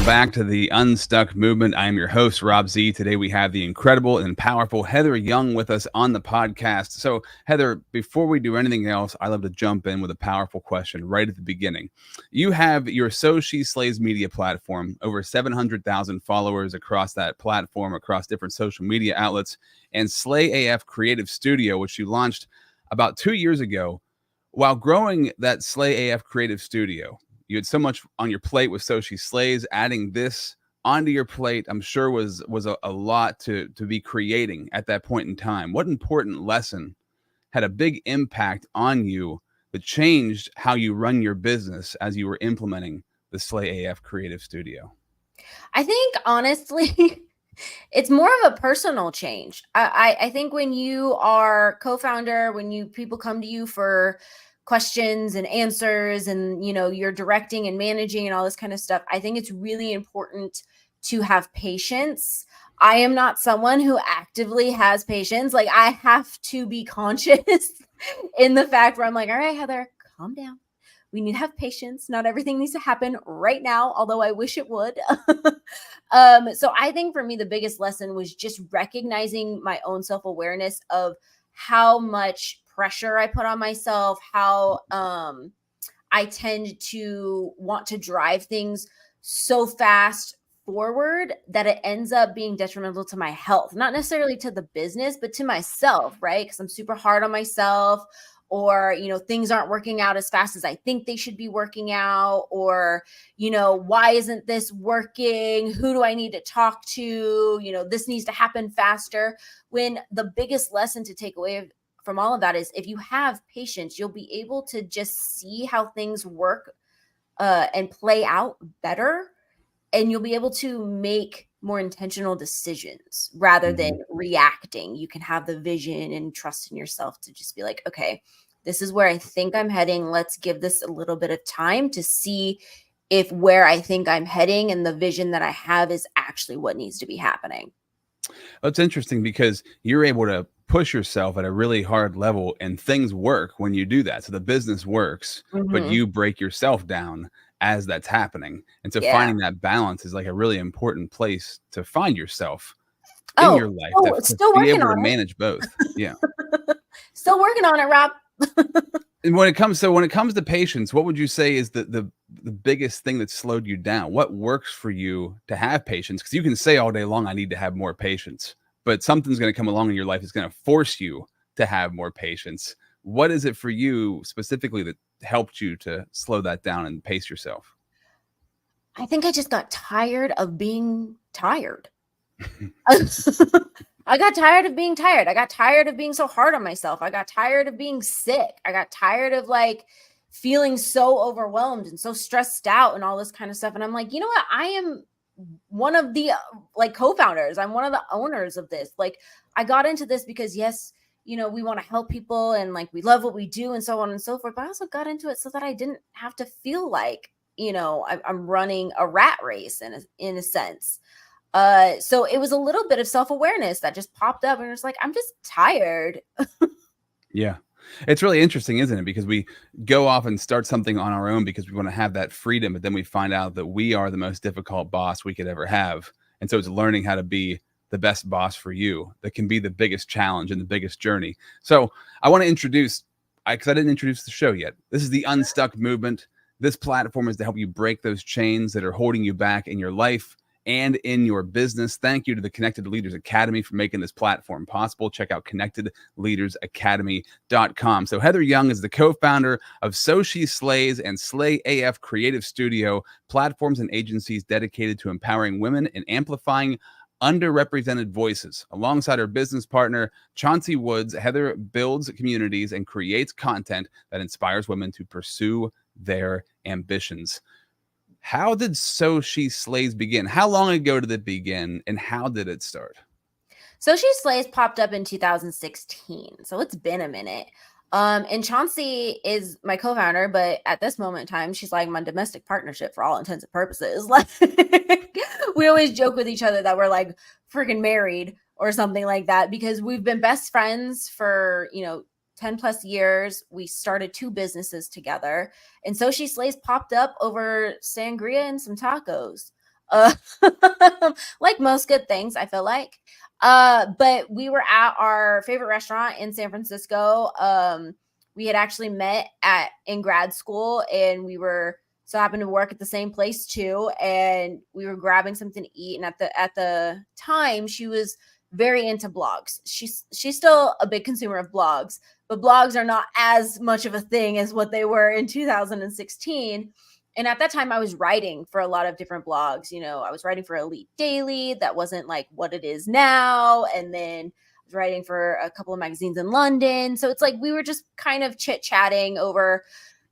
Back to the Unstuck movement. I am your host, Rob Z. Today we have the incredible and powerful Heather Young with us on the podcast. So, Heather, before we do anything else, I love to jump in with a powerful question right at the beginning. You have your So She Slays media platform, over 700,000 followers across that platform, across different social media outlets, and Slay AF Creative Studio, which you launched about 2 years ago. While growing that Slay AF Creative Studio, you had so much on your plate with So She Slays. Adding this onto your plate, I'm sure was a lot to be creating at that point in time. What important lesson had a big impact on you that changed how you run your business as you were implementing the Slay AF Creative Studio? I think, honestly, it's more of a personal change. I think when you are co-founder, when people come to you for questions and answers, and you're directing and managing and all this kind of stuff, I think it's really important to have patience. I am not someone who actively has patience. Like, I have to be conscious in the fact where I'm like, all right, Heather, calm down. We need to have patience. Not everything needs to happen right now, although I wish it would. So I think for me, the biggest lesson was just recognizing my own self-awareness of how much pressure I put on myself, how I tend to want to drive things so fast forward that it ends up being detrimental to my health, not necessarily to the business, but to myself, right? Because I'm super hard on myself, or, things aren't working out as fast as I think they should be working out, or, why isn't this working? Who do I need to talk to? This needs to happen faster. When the biggest lesson to take away from all of that is, if you have patience, you'll be able to just see how things work and play out better. And you'll be able to make more intentional decisions rather than reacting. You can have the vision and trust in yourself to just be like, okay, this is where I think I'm heading. Let's give this a little bit of time to see if where I think I'm heading and the vision that I have is actually what needs to be happening. It's interesting because you're able to push yourself at a really hard level, and things work when you do that. So the business works, but you break yourself down as that's happening. And so finding that balance is like a really important place to find yourself in your life, to be able to manage both. Yeah. Still working on it, Rob. And when it comes to patience, what would you say is the biggest thing that slowed you down? What works for you to have patience? Because you can say all day long, I need to have more patience, but something's going to come along in your life that's going to force you to have more patience. What is it for you specifically that helped you to slow that down and pace yourself? I think I just got tired of being tired. I got tired of being tired. I got tired of being so hard on myself. I got tired of being sick. I got tired of feeling so overwhelmed and so stressed out and all this kind of stuff. And I'm like, you know what? I am one of the co-founders. I'm one of the owners of this. I got into this because yes, we want to help people and we love what we do and so on and so forth. But I also got into it so that I didn't have to feel like, I'm running a rat race in a sense. So it was a little bit of self-awareness that just popped up, and it's like, I'm just tired. Yeah. It's really interesting, isn't it? Because we go off and start something on our own because we want to have that freedom, but then we find out that we are the most difficult boss we could ever have. And so it's learning how to be the best boss for you that can be the biggest challenge and the biggest journey. So I want to introduce, because I didn't introduce the show yet. This is the Unstuck movement. This platform is to help you break those chains that are holding you back in your life and in your business. Thank you to the Connected Leaders Academy for making this platform possible. Check out connectedleadersacademy.com. So Heather Young is the co-founder of So She Slays and Slay AF Creative Studio, platforms and agencies dedicated to empowering women and amplifying underrepresented voices. Alongside her business partner, Chauncey Woods, Heather builds communities and creates content that inspires women to pursue their ambitions. How did So She Slays begin? How long ago did it begin, and how did it start? So She Slays popped up in 2016, so it's been a minute. And Chauncey is my co-founder, but at this moment in time, she's like my domestic partnership for all intents and purposes. Like we always joke with each other that we're like freaking married or something like that, because we've been best friends for, 10 plus years. We started 2 businesses together. And So She Slays popped up over sangria and some tacos. Uh, like most good things, I feel like. But we were at our favorite restaurant in San Francisco. We had actually met in grad school, and we were so happened to work at the same place too. And we were grabbing something to eat. And at the time, she was very into blogs. She's still a big consumer of blogs, but blogs are not as much of a thing as what they were in 2016. And at that time, I was writing for a lot of different blogs. I was writing for Elite Daily. That wasn't like what it is now. And then I was writing for a couple of magazines in London. So it's like we were just kind of chit-chatting over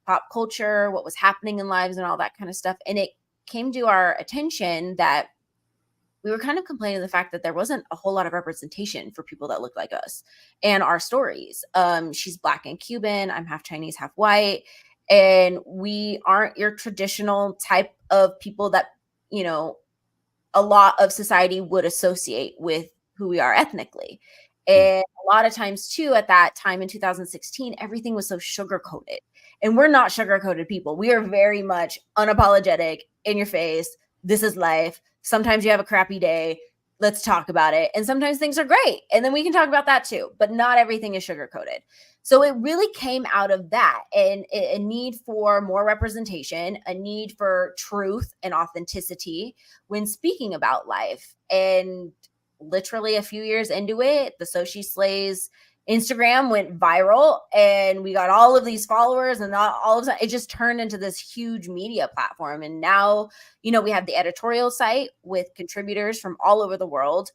pop culture, what was happening in lives and all that kind of stuff. And it came to our attention that we were kind of complaining the fact that there wasn't a whole lot of representation for people that look like us and our stories. She's Black and Cuban. I'm half Chinese, half white. And we aren't your traditional type of people that, a lot of society would associate with who we are ethnically. And a lot of times too, at that time in 2016, everything was so sugar coated, and we're not sugar coated people. We are very much unapologetic, in your face. This is life. Sometimes you have a crappy day. Let's talk about it. And sometimes things are great. And then we can talk about that too, but not everything is sugar coated. So it really came out of that, and a need for more representation, a need for truth and authenticity when speaking about life. And literally a few years into it, the So She Slays Instagram went viral, and we got all of these followers, and all of a sudden it just turned into this huge media platform. And now, we have the editorial site with contributors from all over the world.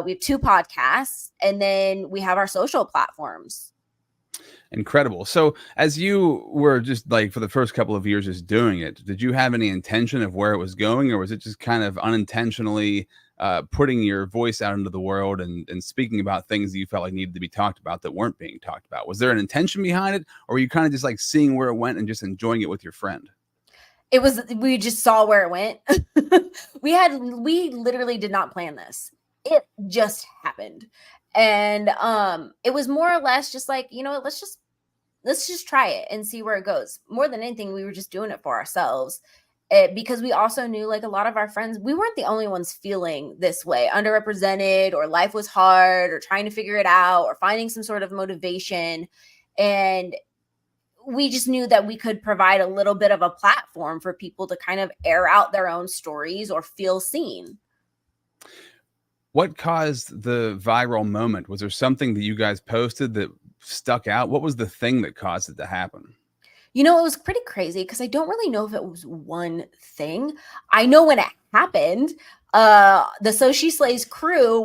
We have 2 podcasts, and then we have our social platforms. Incredible. So as you were just like for the first couple of years just doing it, did you have any intention of where it was going, or was it just kind of unintentionally putting your voice out into the world and speaking about things that you felt like needed to be talked about that weren't being talked about? Was there an intention behind it, or were you kind of just like seeing where it went and just enjoying it with your friend? We just saw where it went. We literally did not plan this. It just happened. And it was more or less just like, let's just try it and see where it goes. More than anything, we were just doing it for ourselves. Because we also knew, like, a lot of our friends, we weren't the only ones feeling this way, underrepresented, or life was hard, or trying to figure it out, or finding some sort of motivation. And we just knew that we could provide a little bit of a platform for people to kind of air out their own stories or feel seen. What caused the viral moment? Was there something that you guys posted that stuck out? What was the thing that caused it to happen? It was pretty crazy because I don't really know if it was one thing. I know when it happened, the So She Slays crew,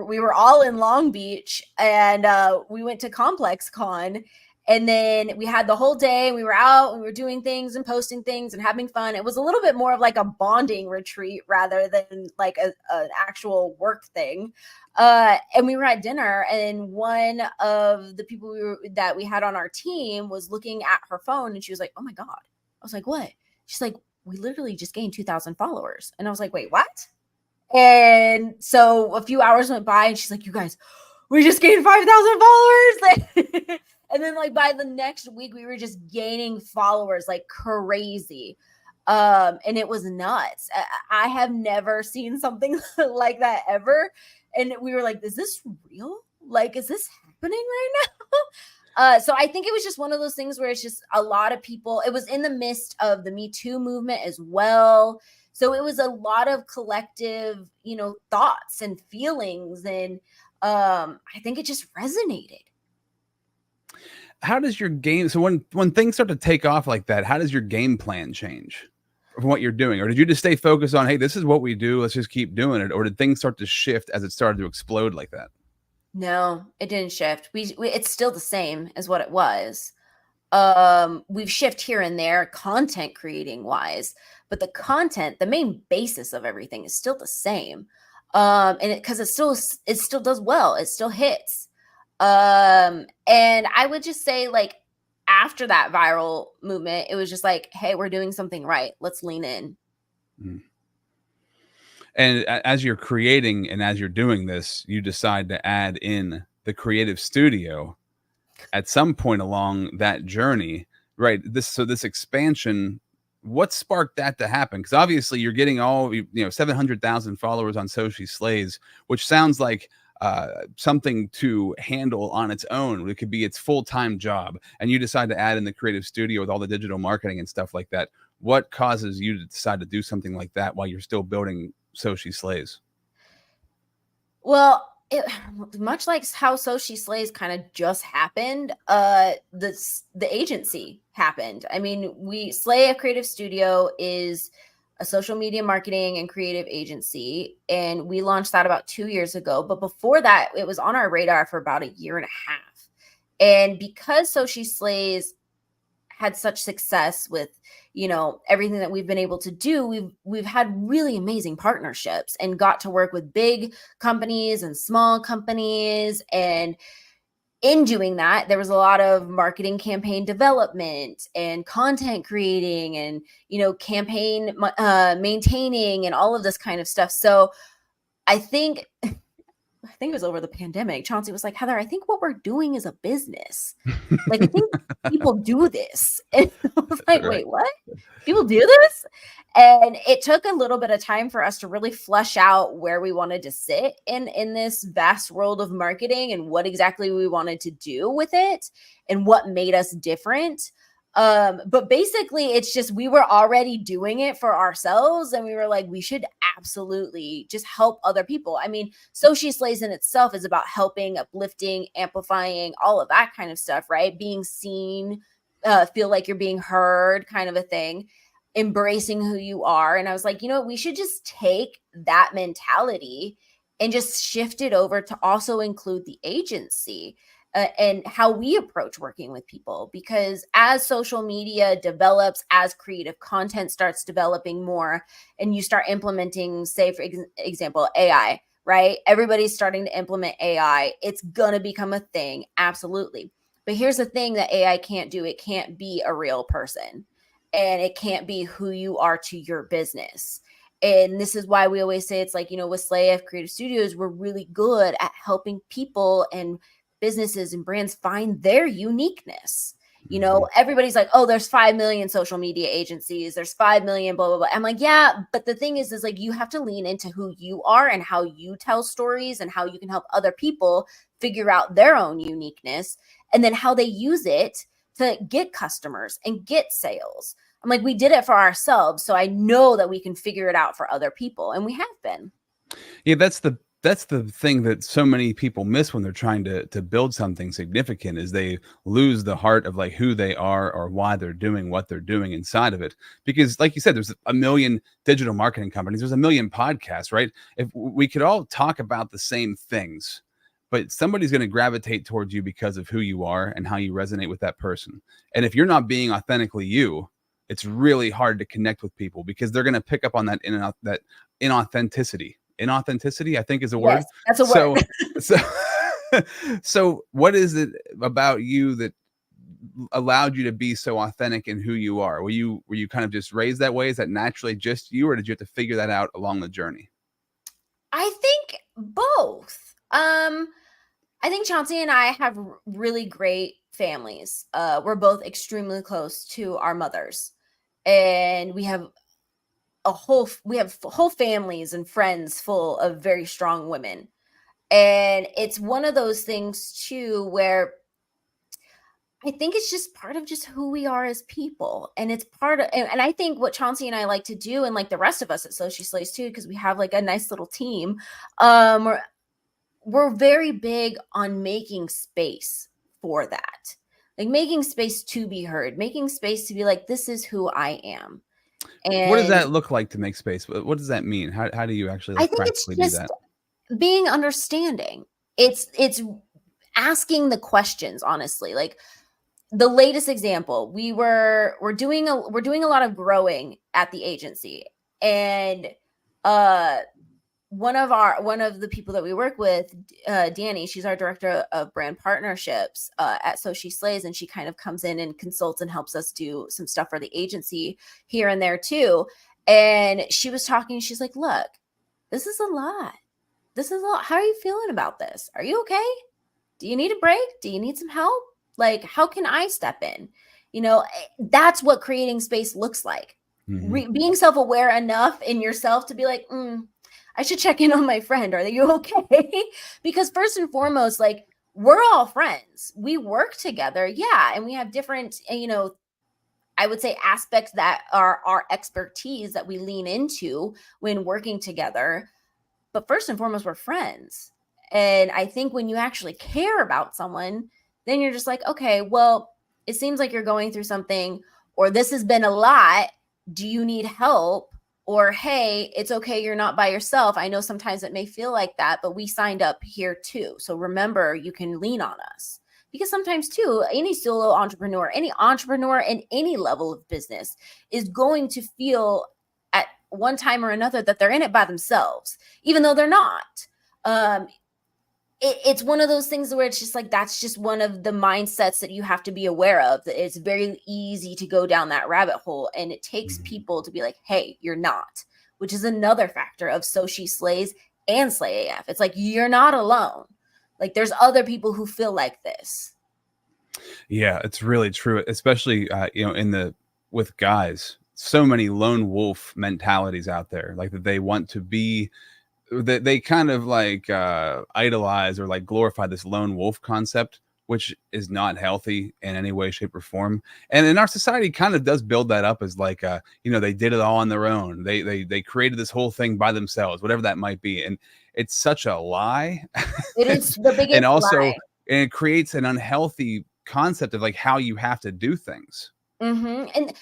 we were all in Long Beach, and we went to Complex Con. And then we had the whole day. We were out, we were doing things and posting things and having fun. It was a little bit more of like a bonding retreat rather than like an actual work thing. And we were at dinner, and one of the people that we had on our team was looking at her phone, and she was like, "Oh my God." I was like, "What?" She's like, "We literally just gained 2,000 followers." And I was like, "Wait, what?" And so a few hours went by, and she's like, "You guys, we just gained 5,000 followers." And then like by the next week, we were just gaining followers like crazy. And it was nuts. I have never seen something like that ever. And we were like, is this real? Like, is this happening right now? So I think it was just one of those things where it's just a lot of people, it was in the midst of the Me Too movement as well. So it was a lot of collective, thoughts and feelings. And I think it just resonated. How does your game, so when things start to take off like that, how does your game plan change from what you're doing? Or did you just stay focused on, hey, this is what we do, let's just keep doing it? Or did things start to shift as it started to explode like that? No, it didn't shift. We it's still the same as what it was. We've shifted here and there content creating wise, but the main basis of everything is still the same. And because it still does well, it still hits. And I would just say, like, after that viral movement, it was just like, hey, we're doing something right. Let's lean in. Mm. And as you're creating and as you're doing this, you decide to add in the creative studio at some point along that journey, right? This expansion, what sparked that to happen? Because obviously you're getting 700,000 followers on Sochi Slays, which sounds like something to handle on its own. It could be its full-time job, and you decide to add in the creative studio with all the digital marketing and stuff like that. What causes you to decide to do something like that while you're still building Sochi Slays? Well, much like how So She Slays kind of just happened, the agency happened. I mean, Slay a Creative Studio is a social media marketing and creative agency, and we launched that about 2 years ago. But before that, it was on our radar for about a year and a half. And because So She Slays had such success with, everything that we've been able to do, we've had really amazing partnerships and got to work with big companies and small companies. And in doing that, there was a lot of marketing campaign development and content creating and, campaign maintaining and all of this kind of stuff. So I think it was over the pandemic. Chauncey was like, Heather, I think what we're doing is a business. Like, I think people do this. And I was like, wait, what? People do this? And it took a little bit of time for us to really flesh out where we wanted to sit in this vast world of marketing and what exactly we wanted to do with it and what made us different. But basically it's just, we were already doing it for ourselves, and we were like, we should absolutely just help other people. I mean, So She Slays in itself is about helping, uplifting, amplifying, all of that kind of stuff, right? Being seen, feel like you're being heard, kind of a thing, embracing who you are. And I was like, we should just take that mentality and just shift it over to also include the agency. And how we approach working with people, because as social media develops, as creative content starts developing more, and you start implementing, say, for example, AI, right? Everybody's starting to implement AI. It's going to become a thing. Absolutely. But here's the thing that AI can't do. It can't be a real person, and it can't be who you are to your business. And this is why we always say, it's like, with Slay Creative Studios, we're really good at helping people and businesses and brands find their uniqueness. Everybody's like, oh, there's 5 million social media agencies, there's 5 million, blah, blah, blah. I'm like, yeah, but the thing is like, you have to lean into who you are and how you tell stories and how you can help other people figure out their own uniqueness, and then how they use it to get customers and get sales. I'm like, we did it for ourselves, so I know that we can figure it out for other people, and we have been. Yeah, that's the thing that so many people miss when they're trying to build something significant, is they lose the heart of like who they are or why they're doing what they're doing inside of it. Because like you said, there's a million digital marketing companies, there's a million podcasts, right? If we could all talk about the same things, but somebody's going to gravitate towards you because of who you are and how you resonate with that person. And if you're not being authentically you, it's really hard to connect with people, because they're going to pick up on that inauthenticity. Inauthenticity, I think, is a word. That's a word. So what is it about you that allowed you to be so authentic in who you are? Were you kind of just raised that way? Is that naturally just you, or did you have to figure that out along the journey? I think both. I think Chauncey and I have really great families. We're both extremely close to our mothers, and we have whole families and friends full of very strong women. And it's one of those things too, where I think it's just part of just who we are as people. And it's part of, and I think what Chauncey and I like to do, and like the rest of us at Sochi Slays too, because we have like a nice little team, we're very big on making space for that. Like making space to be heard, making space to be like, this is who I am. And what does that look like to make space? What does that mean? How do you actually I think it's just being understanding. It's asking the questions, honestly. Like the latest example, we're doing a lot of growing at the agency, and one of the people that we work with, Danny, she's our director of brand partnerships at So She Slays, and she kind of comes in and consults and helps us do some stuff for the agency here and there too. And she was talking, she's like, look, this is a lot. How are you feeling about this? Are you okay? Do you need a break? Do you need some help? Like, how can I step in? That's what creating space looks like. Being self-aware enough in yourself to be like, I should check in on my friend. Are you okay? Because first and foremost, like, we're all friends. We work together. Yeah. And we have different, I would say aspects that are our expertise that we lean into when working together. But first and foremost, we're friends. And I think when you actually care about someone, then you're just like, okay, well, it seems like you're going through something, or this has been a lot. Do you need help? Or, hey, it's okay, you're not by yourself. I know sometimes it may feel like that, but we signed up here too. So remember, you can lean on us. Because sometimes too, any solo entrepreneur, any entrepreneur in any level of business is going to feel at one time or another that they're in it by themselves, even though they're not. It's one of those things where it's just like, that's just one of the mindsets that you have to be aware of. That it's very easy to go down that rabbit hole, and it takes people to be like, hey, you're not, which is another factor of So She Slays and Slay AF. It's like, you're not alone. Like, there's other people who feel like this. Yeah, it's really true, especially with guys. So many lone wolf mentalities out there, like that they want to be. They kind of like idolize or like glorify this lone wolf concept, which is not healthy in any way, shape, or form. And in our society, kind of does build that up as like, they did it all on their own. They created this whole thing by themselves, whatever that might be. And it's such a lie. It is the biggest and also, lie. And it creates an unhealthy concept of like how you have to do things. And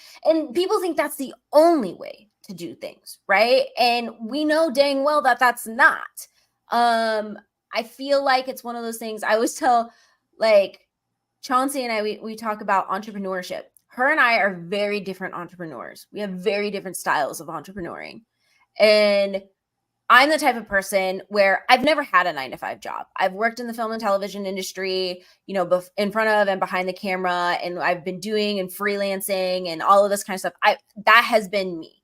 people think that's the only way to do things, right? And we know dang well that that's not. I feel like it's one of those things. I always tell, like, Chauncey and I, we talk about entrepreneurship. Her and I are very different entrepreneurs. We have very different styles of entrepreneuring. And I'm the type of person where I've never had a 9-to-5 job. I've worked in the film and television industry, in front of and behind the camera, and I've been doing and freelancing and all of this kind of stuff. That has been me.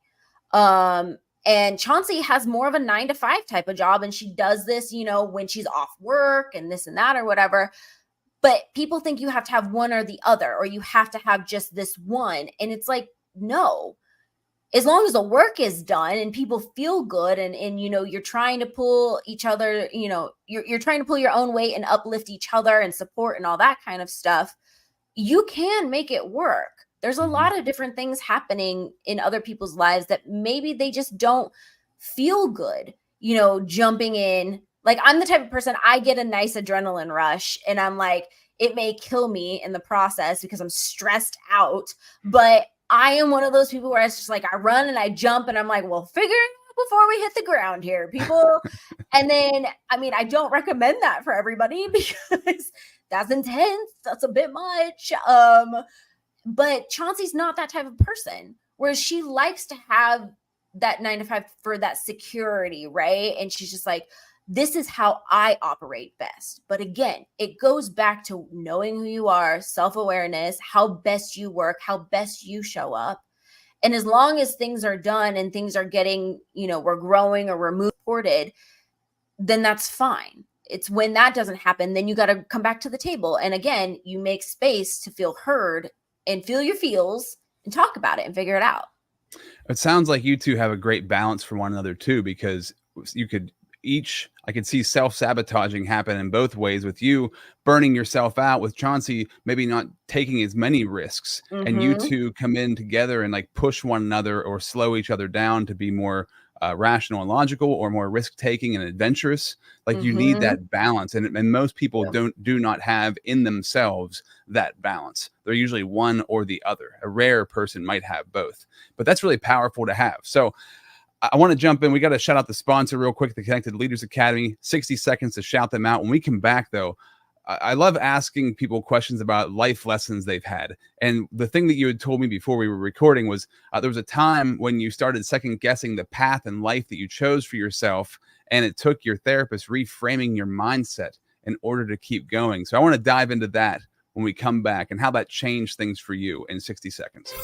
And Chauncey has more of a 9-to-5 type of job, and she does this, when she's off work and this and that or whatever. But people think you have to have one or the other, or you have to have just this one. And it's like, no. As long as the work is done and people feel good and you're trying to pull each other, you're trying to pull your own weight and uplift each other and support and all that kind of stuff, you can make it work. There's a lot of different things happening in other people's lives that maybe they just don't feel good, jumping in. Like, I'm the type of person, I get a nice adrenaline rush and I'm like, it may kill me in the process because I'm stressed out, but I am one of those people where it's just like, I run and I jump and I'm like, well, figure it out before we hit the ground here, people. And then, I don't recommend that for everybody because that's intense. That's a bit much. But Chauncey's not that type of person, whereas she likes to have that 9-to-5 for that security, right? And she's just like, this is how I operate best. But again, it goes back to knowing who you are, self-awareness, how best you work, how best you show up. And as long as things are done and things are getting, we're growing or we're moving forward, then that's fine. It's when that doesn't happen, then you got to come back to the table. And again, you make space to feel heard and feel your feels and talk about it and figure it out. It sounds like you two have a great balance for one another too, because you could I could see self-sabotaging happen in both ways, with you burning yourself out, with Chauncey maybe not taking as many risks, and you two come in together and like push one another or slow each other down to be more rational and logical, or more risk-taking and adventurous. Like, you need that balance, and most people do not have in themselves that balance. They're usually one or the other. A rare person might have both, but that's really powerful to have. So I want to jump in. We got to shout out the sponsor real quick, the Connected Leaders Academy. 60 seconds to shout them out. When we come back, though, I love asking people questions about life lessons they've had. And the thing that you had told me before we were recording was there was a time when you started second guessing the path in life that you chose for yourself. And it took your therapist reframing your mindset in order to keep going. So I want to dive into that when we come back and how that changed things for you in 60 seconds.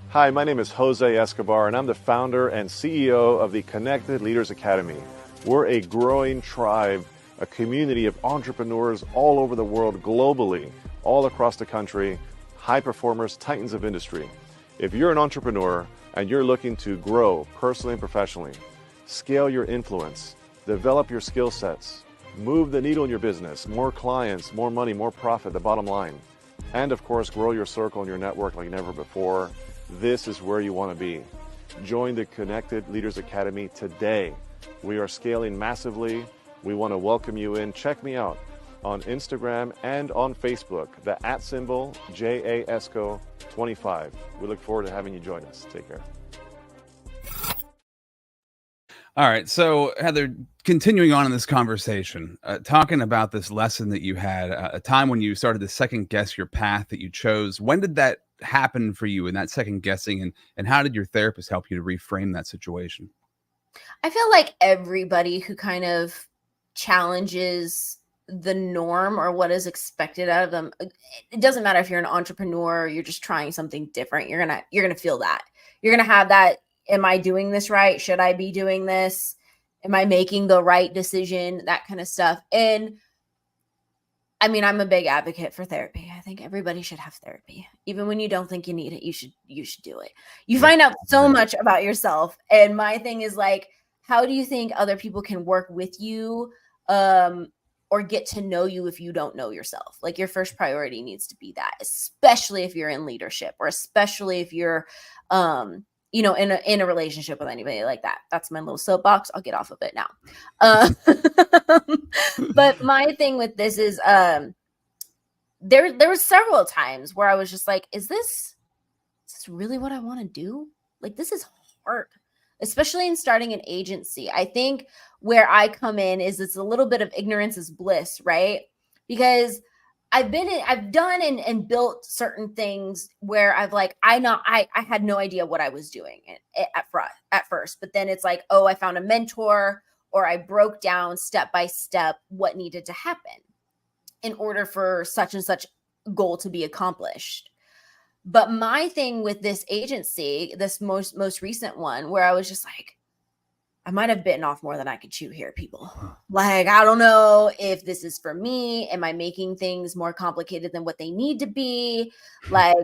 Hi, my name is Jose Escobar, and I'm the founder and CEO of the Connected Leaders Academy. We're a growing tribe, a community of entrepreneurs all over the world, globally, all across the country, high performers, titans of industry. If you're an entrepreneur and you're looking to grow personally and professionally, scale your influence, develop your skill sets, move the needle in your business, more clients, more money, more profit, the bottom line, and of course, grow your circle and your network like never before, this is where you want to be. Join the Connected Leaders Academy today. We are scaling massively. We want to welcome you in. Check me out on Instagram and on Facebook, the @ JAESCO25. We look forward to having you join us. Take care. All right. So, Heather, continuing on in this conversation, talking about this lesson that you had, a time when you started to second guess your path that you chose. When did that happen for you in that second guessing? And how did your therapist help you to reframe that situation? I feel like everybody who kind of challenges the norm or what is expected out of them, it doesn't matter if you're an entrepreneur or you're just trying something different. You're gonna feel that. You're gonna have that. Am I doing this right? Should I be doing this? Am I making the right decision? That kind of stuff. And I mean, I'm a big advocate for therapy. I think everybody should have therapy. Even when you don't think you need it, you should do it. You find out so much about yourself. And my thing is like, how do you think other people can work with you or get to know you if you don't know yourself? Like, your first priority needs to be that, especially if you're in leadership or especially if you're in a relationship with anybody like that. That's my little soapbox. I'll get off of it now. But my thing with this is there were several times where I was just like, is this really what I want to do? Like, this is hard, especially in starting an agency. I think where I come in is it's a little bit of ignorance is bliss, right? Because I've done and built certain things where I had no idea what I was doing at first, but then it's like, oh, I found a mentor, or I broke down step by step what needed to happen in order for such and such goal to be accomplished. But my thing with this agency, this most recent one, where I was just like, I might have bitten off more than I could chew here, people. Like, I don't know if this is for me. Am I making things more complicated than what they need to be? Like,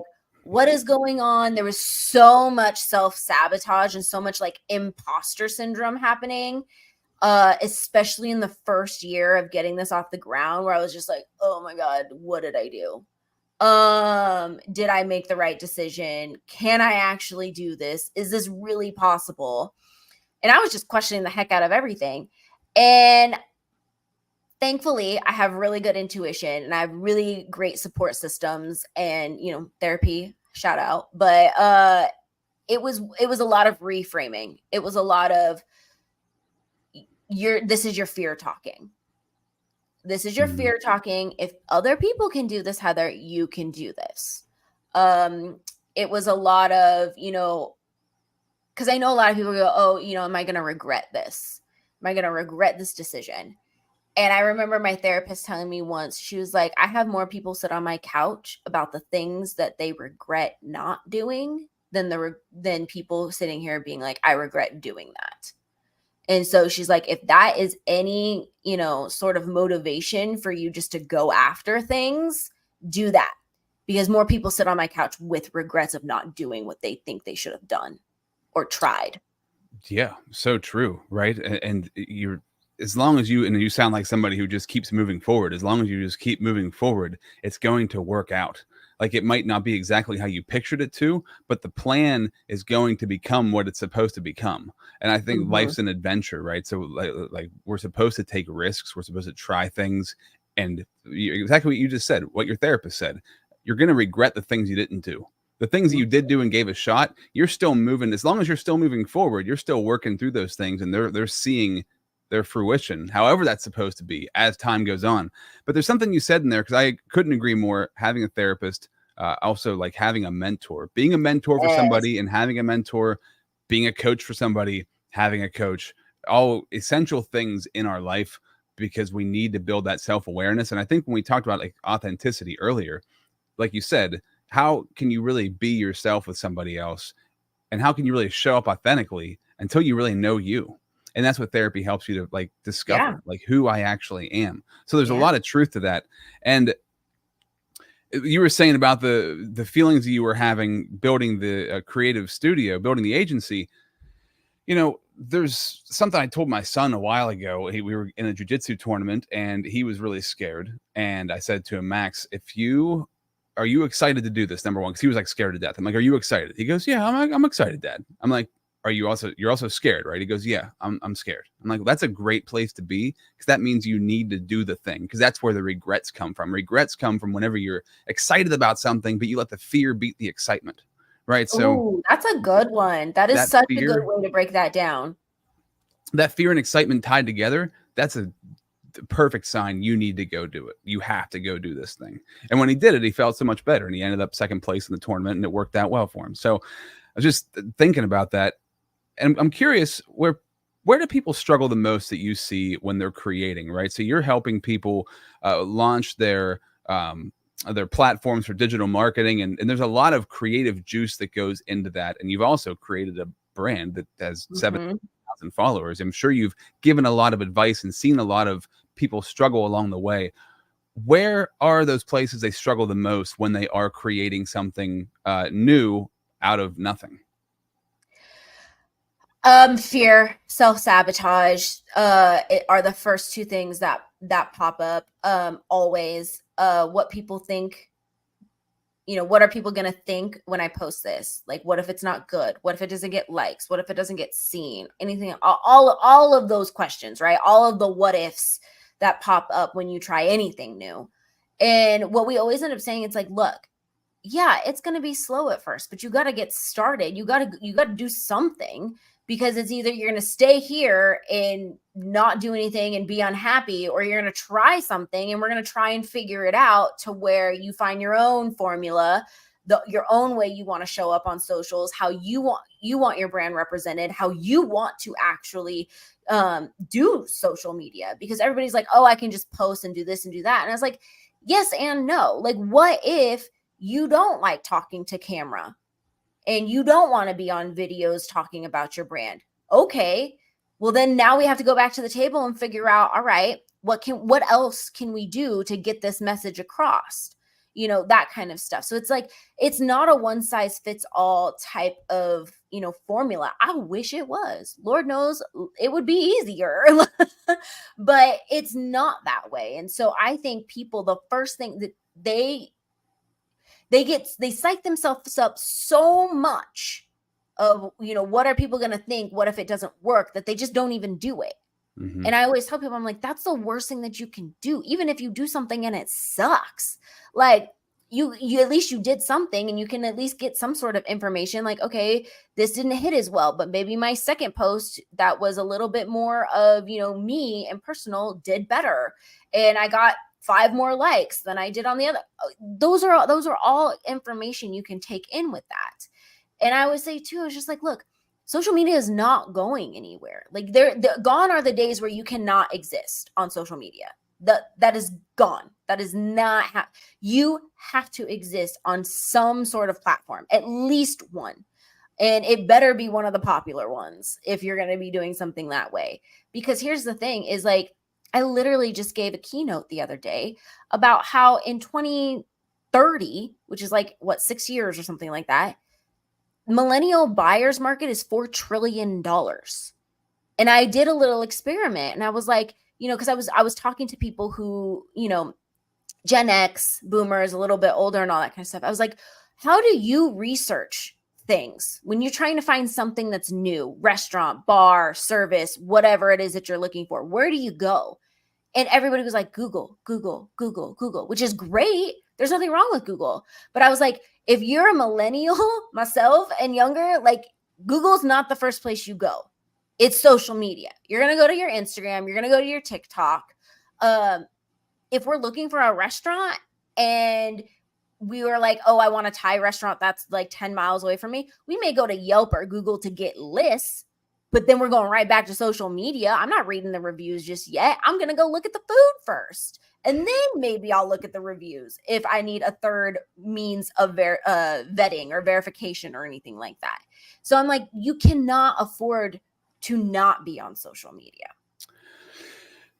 what is going on? There was so much self-sabotage and so much like imposter syndrome happening, especially in the first year of getting this off the ground, where I was just like, oh my God, what did I do? Did I make the right decision? Can I actually do this? Is this really possible? And I was just questioning the heck out of everything. And thankfully, I have really good intuition and I have really great support systems and, therapy, shout out. But it was a lot of reframing. It was a lot of this is your fear talking. This is your fear talking. If other people can do this, Heather, you can do this. It was a lot of, because I know a lot of people go, oh, am I going to regret this? Am I going to regret this decision? And I remember my therapist telling me once, she was like, I have more people sit on my couch about the things that they regret not doing than people sitting here being like, I regret doing that. And so she's like, if that is any, sort of motivation for you just to go after things, do that. Because more people sit on my couch with regrets of not doing what they think they should have done or tried. Yeah, so true, right? And you're, as long as you sound like somebody who just keeps moving forward, as long as you just keep moving forward, it's going to work out. Like, it might not be exactly how you pictured it to, but the plan is going to become what it's supposed to become. And I think life's an adventure, right? So like we're supposed to take risks. We're supposed to try things. And exactly what you just said, what your therapist said, you're going to regret the things you didn't do. The things that you did do and gave a shot, you're still moving. As long as you're still moving forward, you're still working through those things, and they're seeing their fruition, however that's supposed to be, as time goes on. But there's something you said in there, because I couldn't agree more. Having a therapist, Also like having a mentor, being a mentor for somebody and having a mentor, being a coach for somebody, having a coach, all essential things in our life because we need to build that self-awareness. And I think when we talked about like authenticity earlier, like you said, how can you really be yourself with somebody else? And how can you really show up authentically until you really know you? And that's what therapy helps you to like discover, like who I actually am. So there's a lot of truth to that. And you were saying about the feelings you were having building the creative studio, building the agency. You know, there's something I told my son a while ago. We were in a jiu-jitsu tournament and he was really scared. And I said to him, Max, are you excited to do this? Number one, because he was like scared to death. I'm like, are you excited? He goes, yeah, I'm excited, Dad. I'm like, you're also scared, right? He goes, yeah, I'm scared. I'm like, that's a great place to be because that means you need to do the thing because that's where the regrets come from. Regrets come from whenever you're excited about something, but you let the fear beat the excitement, right? So that's a good one. That is such a good way to break that down. That fear and excitement tied together, that's a perfect sign you need to go do it. You have to go do this thing. And when he did it, he felt so much better and he ended up second place in the tournament and it worked out well for him. So I was just thinking about that. And I'm curious, where do people struggle the most that you see when they're creating, right? So you're helping people launch their platforms for digital marketing. And there's a lot of creative juice that goes into that. And you've also created a brand that has 7,000 followers. I'm sure you've given a lot of advice and seen a lot of people struggle along the way. Where are those places they struggle the most when they are creating something new out of nothing? Fear, self-sabotage, are the first two things that pop up. Always, what people think, what are people going to think when I post this? Like, what if it's not good? What if it doesn't get likes? What if it doesn't get seen? Anything, all of those questions, right? All of the what ifs that pop up when you try anything new. And what we always end up saying, it's like, look, yeah, it's going to be slow at first, but you got to get started. You got to do something. Because it's either you're going to stay here and not do anything and be unhappy, or you're going to try something and we're going to try and figure it out to where you find your own formula, your own way you want to show up on socials, how you want your brand represented, how you want to actually do social media. Because everybody's like, oh, I can just post and do this and do that. And I was like, yes and no. Like, what if you don't like talking to camera? And you don't want to be on videos talking about your brand. Okay, well then now we have to go back to the table and figure out, all right, what else can we do to get this message across? That kind of stuff. So it's like, it's not a one size fits all type of, formula. I wish it was. Lord knows it would be easier, but it's not that way. And so I think people, the first thing that they psych themselves up so much of, what are people going to think? What if it doesn't work? That they just don't even do it. Mm-hmm. And I always tell people, I'm like, that's the worst thing that you can do. Even if you do something and it sucks, like you at least you did something and you can at least get some sort of information like, okay, this didn't hit as well, but maybe my second post that was a little bit more of, me and personal did better. And I got 5 more likes than I did on the other. Those are all information you can take in with that. And I would say too, it's just like, look, social media is not going anywhere. Like gone are the days where you cannot exist on social media. That is gone. That is not, you have to exist on some sort of platform, at least one. And it better be one of the popular ones if you're going to be doing something that way. Because here's the thing is like, I literally just gave a keynote the other day about how in 2030, which is like, 6 years or something like that, millennial buyers market is $4 trillion. And I did a little experiment and I was like, because I was talking to people who, Gen X, boomers, a little bit older and all that kind of stuff. I was like, how do you research things when you're trying to find something that's new, restaurant, bar, service, whatever it is that you're looking for? Where do you go? And everybody was like, Google, Google, Google, Google, which is great. There's nothing wrong with Google. But I was like, if you're a millennial, myself and younger, like Google's not the first place you go. It's social media. You're going to go to your Instagram. You're going to go to your TikTok. If we're looking for a restaurant and we were like, oh, I want a Thai restaurant that's like 10 miles away from me. We may go to Yelp or Google to get lists, but then we're going right back to social media. I'm not reading the reviews just yet. I'm going to go look at the food first. And then maybe I'll look at the reviews if I need a third means of vetting or verification or anything like that. So I'm like, you cannot afford to not be on social media.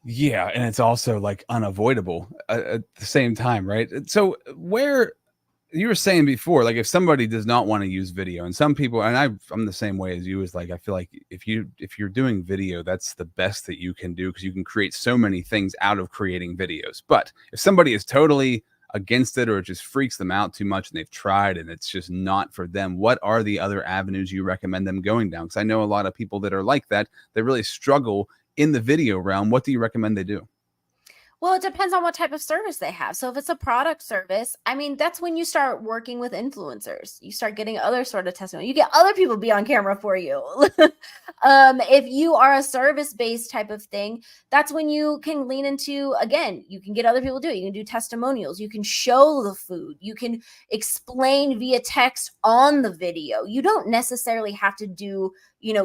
Yeah, and it's also like unavoidable at the same time, right? So where you were saying before, like if somebody does not want to use video, and some people, and I'm the same way as you, is like I feel like if you're doing video, that's the best that you can do because you can create so many things out of creating videos. But if somebody is totally against it or it just freaks them out too much and they've tried and it's just not for them, what are the other avenues you recommend them going down? Because I know a lot of people that are like that, they really struggle in the video realm. What do you recommend they do? Well, it depends on what type of service they have. So if it's a product service, I mean, that's when you start working with influencers. You start getting other sort of testimony. You get other people to be on camera for you. If you are a service-based type of thing, that's when you can lean into, again, you can get other people to do it. You can do testimonials. You can show the food. You can explain via text on the video. You don't necessarily have to do,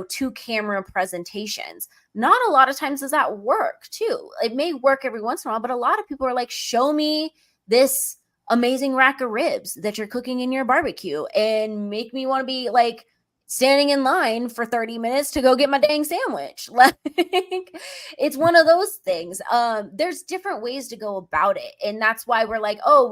2 camera presentations. Not a lot of times does that work too. It may work every once in a while, but a lot of people are like, show me this amazing rack of ribs that you're cooking in your barbecue and make me want to be like standing in line for 30 minutes to go get my dang sandwich. Like it's one of those things. There's different ways to go about it. And that's why we're like, oh,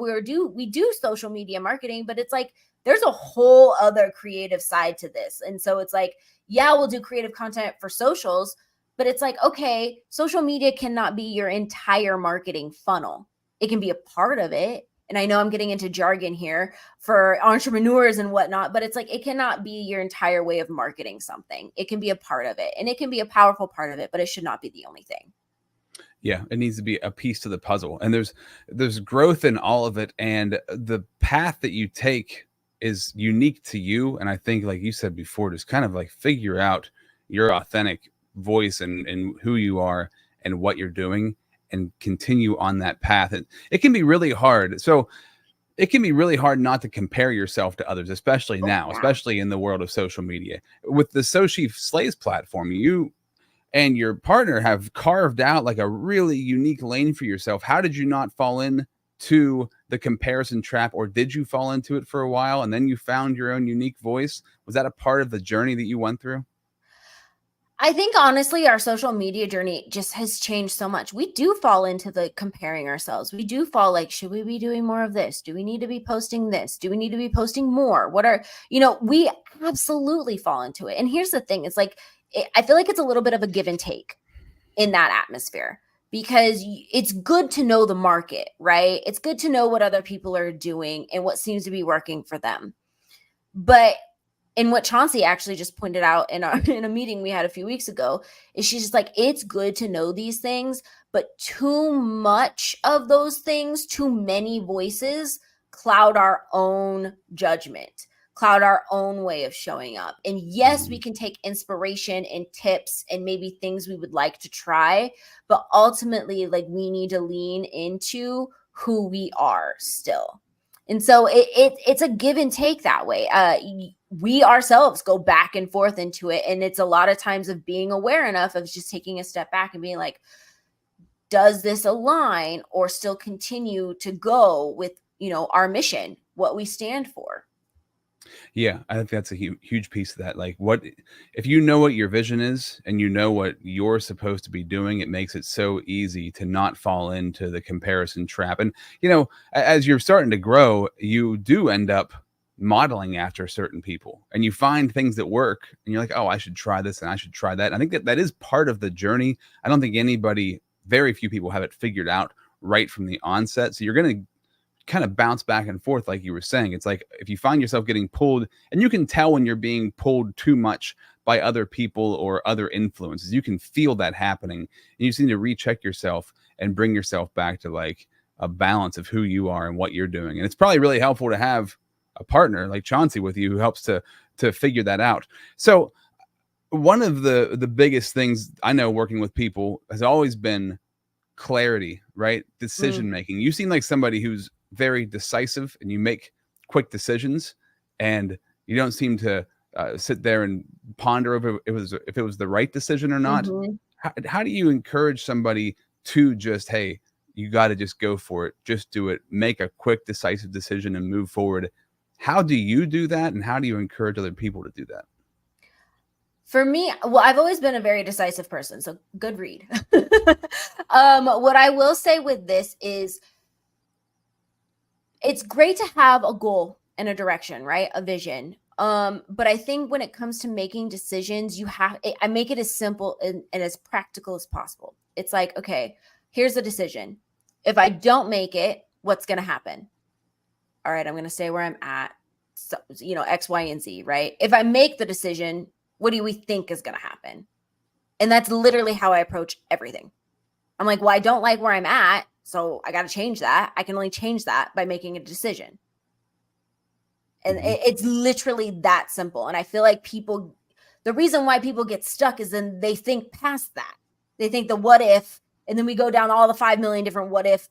we do social media marketing, but it's like, there's a whole other creative side to this. And so it's like, yeah, we'll do creative content for socials, but it's like, okay, social media cannot be your entire marketing funnel. It can be a part of it. And I know I'm getting into jargon here for entrepreneurs and whatnot, but it's like, it cannot be your entire way of marketing something. It can be a part of it, and it can be a powerful part of it, but it should not be the only thing. Yeah, it needs to be a piece to the puzzle. And there's growth in all of it. And the path that you take is unique to you. And I think, like you said before, just kind of like figure out your authentic voice and who you are and what you're doing and continue on that path. And it can be really hard. So it can be really hard not to compare yourself to others, especially now, especially in the world of social media. With the So She Slays platform, you and your partner have carved out like a really unique lane for yourself. How did you not fall into the comparison trap, or did you fall into it for a while and then you found your own unique voice? Was that a part of the journey that you went through? I think honestly, our social media journey just has changed so much. We do fall into the comparing ourselves. We do fall like, should we be doing more of this? Do we need to be posting this? Do we need to be posting more? We absolutely fall into it. And here's the thing. It's like, I feel like it's a little bit of a give and take in that atmosphere, because it's good to know the market, right? It's good to know what other people are doing and what seems to be working for them. But and what Chauncey actually just pointed out in a meeting we had a few weeks ago is she's just like, it's good to know these things, but too much of those things, too many voices cloud our own judgment, cloud our own way of showing up. And yes, we can take inspiration and tips and maybe things we would like to try, but ultimately, like, we need to lean into who we are still. And so it's a give and take that way. We ourselves go back and forth into it. And it's a lot of times of being aware enough of just taking a step back and being like, does this align or still continue to go with, our mission, what we stand for? Yeah, I think that's a huge piece of that. Like, what if you know what your vision is and you know what you're supposed to be doing? It makes it so easy to not fall into the comparison trap. And, as you're starting to grow, you do end up modeling after certain people and you find things that work and you're like, oh, I should try this and I should try that. And I think that is part of the journey. I don't think very few people have it figured out right from the onset. So you're going to kind of bounce back and forth. Like you were saying, it's like if you find yourself getting pulled, and you can tell when you're being pulled too much by other people or other influences, you can feel that happening, and you just need to recheck yourself and bring yourself back to like a balance of who you are and what you're doing. And it's probably really helpful to have a partner like Chauncey with you who helps to figure that out. So one of the biggest things I know working with people has always been clarity, right? Decision making. You seem like somebody who's very decisive and you make quick decisions, and you don't seem to sit there and ponder over if it was the right decision or not. Mm-hmm. How do you encourage somebody to just, hey, you got to just go for it, just do it, make a quick, decisive decision and move forward? How do you do that, and how do you encourage other people to do that? For me, well, I've always been a very decisive person, so good read. What I will say with this is it's great to have a goal and a direction, right? A vision. But I think when it comes to making decisions, I make it as simple and as practical as possible. It's like, okay, here's the decision. If I don't make it, what's going to happen? All right, I'm going to stay where I'm at. So, X, Y, and Z, right? If I make the decision, what do we think is going to happen? And that's literally how I approach everything. I'm like, well, I don't like where I'm at, so I got to change that. I can only change that by making a decision. And it's literally that simple. And I feel like the reason why people get stuck is then they think past that. They think the what if, and then we go down all the 5 million different what if,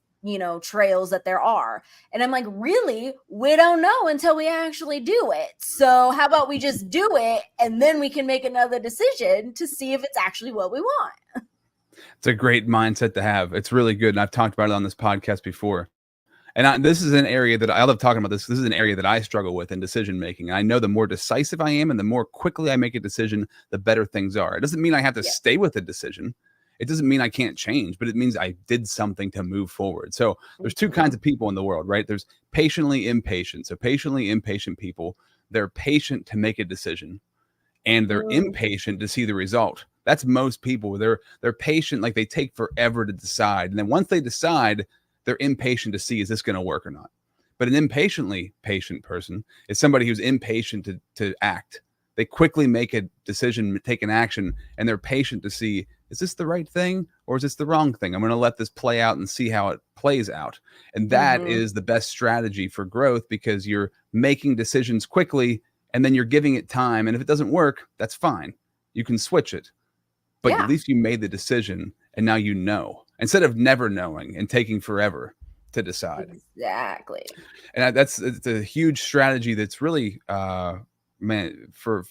trails that there are. And I'm like, really? We don't know until we actually do it. So how about we just do it, and then we can make another decision to see if it's actually what we want. It's a great mindset to have. It's really good. And I've talked about it on this podcast before. And this is an area that I love talking about. This is an area that I struggle with in decision making. I know the more decisive I am and the more quickly I make a decision, the better things are. It doesn't mean I have to stay with the decision. It doesn't mean I can't change, but it means I did something to move forward. So there's two kinds of people in the world, right? There's patiently impatient. So patiently impatient people, they're patient to make a decision, and they're impatient to see the result. That's most people. They're patient, like they take forever to decide. And then once they decide, they're impatient to see, is this going to work or not? But an impatiently patient person is somebody who's impatient to act. They quickly make a decision, take an action, and they're patient to see, is this the right thing or is this the wrong thing? I'm going to let this play out and see how it plays out. And that is the best strategy for growth, because you're making decisions quickly and then you're giving it time. And if it doesn't work, that's fine. You can switch it. But at least you made the decision, and now you know, instead of never knowing and taking forever to decide. Exactly. And it's a huge strategy that's really, for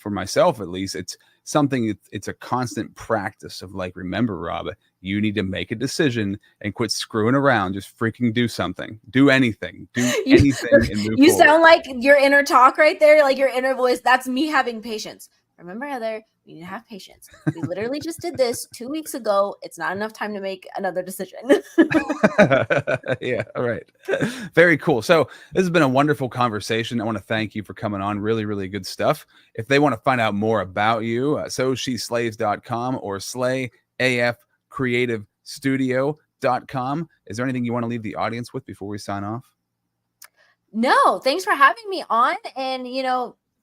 myself at least, it's something, it's a constant practice of, like, remember, Rob, you need to make a decision and quit screwing around. Just freaking do something. Do anything. Do anything and move You forward. sound like your inner talk right there, like your inner voice. That's me having patience. Remember, Heather, we need to have patience. We literally just did this 2 weeks ago. It's not enough time to make another decision. Yeah, all right. Very cool. So this has been a wonderful conversation. I want to thank you for coming on. Really, really good stuff. If they want to find out more about you, SoSheSlays.com or SlayAFCreativeStudio.com. Is there anything you want to leave the audience with before we sign off? No, thanks for having me on. And,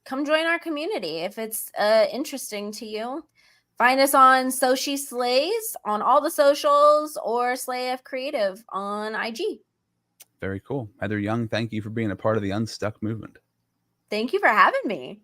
come join our community if it's interesting to you. Find us on So She Slays on all the socials, or SlayAF Creative on IG. Very cool. Heather Young, thank you for being a part of the Unstuck movement. Thank you for having me.